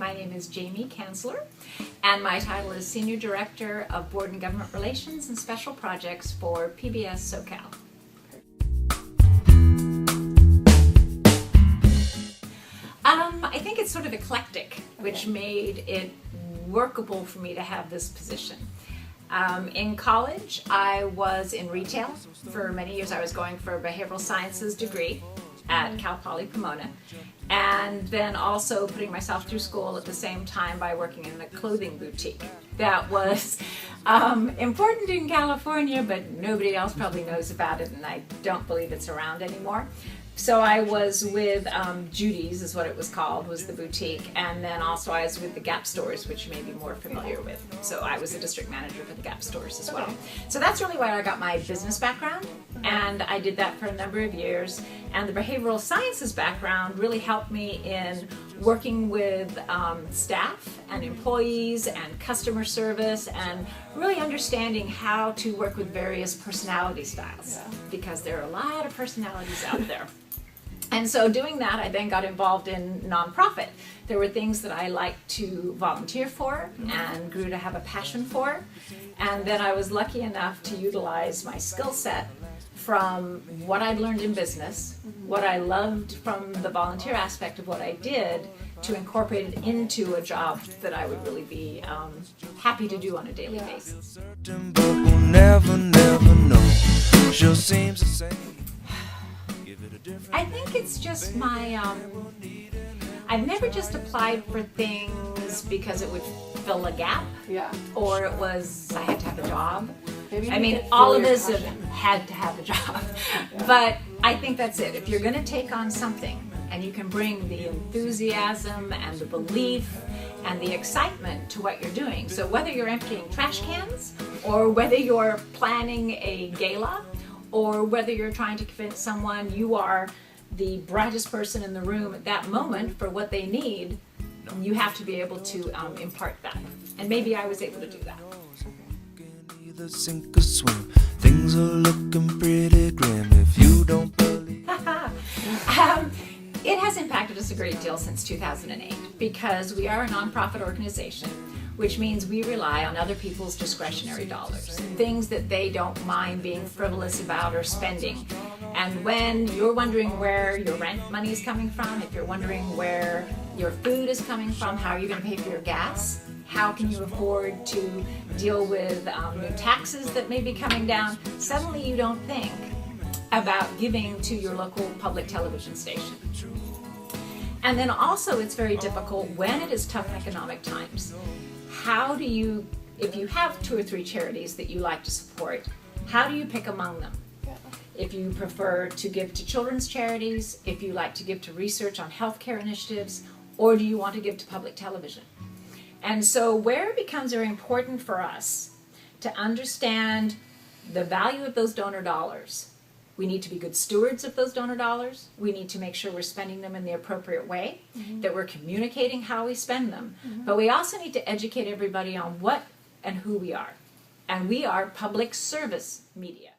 My name is Jamie Kanzler, and my title is Senior Director of Board and Government Relations and Special Projects for PBS SoCal. I think it's sort of eclectic, which made it workable for me to have this position. In college, I was in retail. For many years, I was going for a behavioral sciences degree at Cal Poly Pomona, and then also putting myself through school at the same time by working in a clothing boutique. That was important in California, but nobody else probably knows about it, and I don't believe it's around anymore. So I was with Judy's, is what it was called, was the boutique, and then also I was with the Gap stores, which you may be more familiar with. So I was a district manager for the Gap stores as well. So that's really where I got my business background, and I did that for a number of years. And the behavioral sciences background really helped me in working with staff and employees and customer service, and really understanding how to work with various personality styles, because there are a lot of personalities out there. And so doing that, I then got involved in nonprofit. There were things that I liked to volunteer for and grew to have a passion for. And then I was lucky enough to utilize my skill set from what I'd learned in business, what I loved from the volunteer aspect of what I did, to incorporate it into a job that I would really be happy to do on a daily basis. I think it's just my, I've never just applied for things because it would fill a gap, or it was I had to have a job. I mean, all of us have had to have a job, but I think that's it. If you're going to take on something and you can bring the enthusiasm and the belief and the excitement to what you're doing, so whether you're emptying trash cans, or whether you're planning a gala, or whether you're trying to convince someone you are the brightest person in the room at that moment for what they need, you have to be able to impart that. And maybe I was able to do that. Sink or swim. Things are looking pretty grim if you don't believe. It has impacted us a great deal since 2008, because we are a nonprofit organization, which means we rely on other people's discretionary dollars, things that they don't mind being frivolous about or spending. And when you're wondering where your rent money is coming from, if you're wondering where your food is coming from, how are you going to pay for your gas? How can you afford to deal with new taxes that may be coming down? Suddenly you don't think about giving to your local public television station. And then also it's very difficult when it is tough economic times. How do you, if you have 2 or 3 charities that you like to support, how do you pick among them? If you prefer to give to children's charities, if you like to give to research on healthcare initiatives, or do you want to give to public television? And so where it becomes very important for us to understand the value of those donor dollars, we need to be good stewards of those donor dollars. We need to make sure we're spending them in the appropriate way, that we're communicating how we spend them. But we also need to educate everybody on what and who we are. And we are public service media.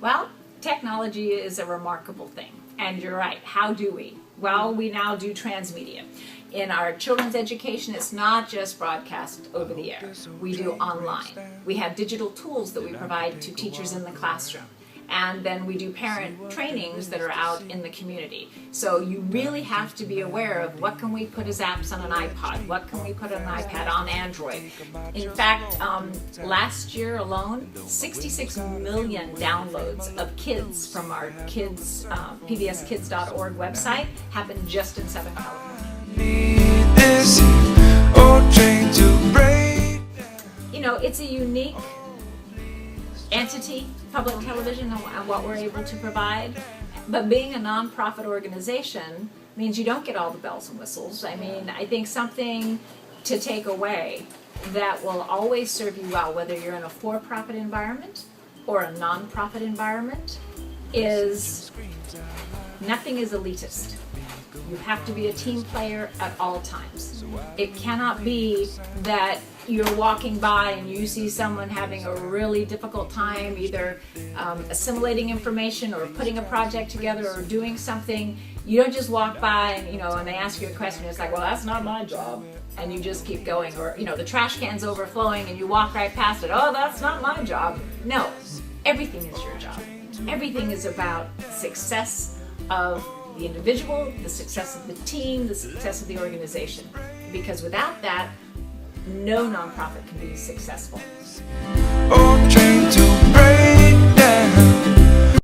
Well, technology is a remarkable thing. And you're right, how do we? Well, we now do transmedia. In our children's education, it's not just broadcast over the air. We do online. We have digital tools that we provide to teachers in the classroom. And then we do parent trainings that are out in the community. So you really have to be aware of what can we put as apps on an iPod, what can we put on an iPad, on Android. In fact, last year alone, 66 million downloads of kids from our kids, pbskids.org website happened just in Southern California. You know, it's a unique entity, public television, and what we're able to provide. But being a nonprofit organization means you don't get all the bells and whistles. I mean, I think something to take away that will always serve you well, whether you're in a for-profit environment or a nonprofit environment, is nothing is elitist. You have to be a team player at all times. It cannot be that you're walking by and you see someone having a really difficult time either assimilating information or putting a project together or doing something, you don't just walk by and, and they ask you a question, it's like, well, that's not my job, and you just keep going. Or, the trash can's overflowing and you walk right past it, oh, that's not my job. No, everything is your job. Everything is about success of the individual, the success of the team, the success of the organization. Because without that, no nonprofit can be successful. Oh,